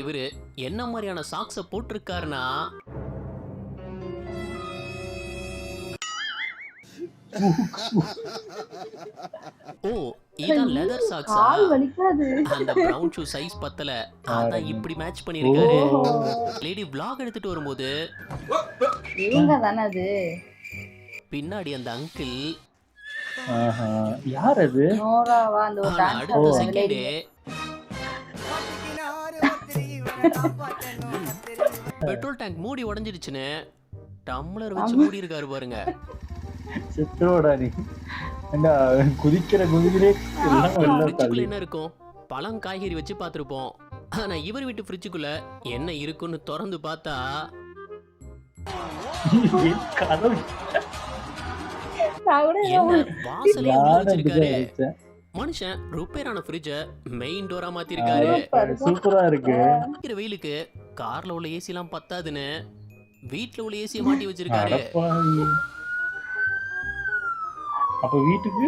இவரு என்ன மாதிரியான சாக்ஸ போட்டிருக்காருன்னா, ஓ இதான் லெதர் சாக்ஸா? கால் வலிக்காது. அந்த பிரவுன் ஷூ சைஸ் பத்தல, அதான் இப்படி மேட்ச் பண்ணிருக்காரு. ஓஹோ லேடி vlog எடுத்துட்டு வரும்போது இவங்க தானே அது. பின்னாடி அந்த அங்கிள் யார் அது? நோராவா அந்த ஒரு டான்ஸ் அடுத்த ஆடுற செகண்டே லேடி. பெட்ரோல் டேங்க் மூடி உடைஞ்சிடுச்சுன்னு டம்ளர் வச்சு மூடி இருக்காரு பாருங்க. செத்தோடா நீ. என்ன குதிக்கிற குதிக்கிறே எல்லாம் வெளில ஃப்ரிட்ஜுக்குள்ள தள்ளி. என்ன இருக்கும்? பழம் காய்கறி வச்சு பார்த்திருப்போம். ஆனா இவர் வீட்டு ஃப்ரிட்ஜுக்குள்ள என்ன இருக்குன்னு திறந்து பார்த்தா என் கதவு நான் கூட என்ன வாசலே உள்ள நானும் வச்சிருக்காரு. அப்படிதான் நினைச்சேன். மனுஷன் ரிப்பேர் ஆன ஃப்ரிட்ஜ மெயின் டோரா மாத்திருக்காரு. சூப்பரா இருக்கு. இருக்கிற வெயிலுக்கு கார்ல உள்ள ஏசி எல்லாம் பத்தாதுன்னு வீட்ல உள்ள ஏசியை மாட்டி வச்சிருக்காரு. அடப்பாவி. அப்ப வீட்டுக்கு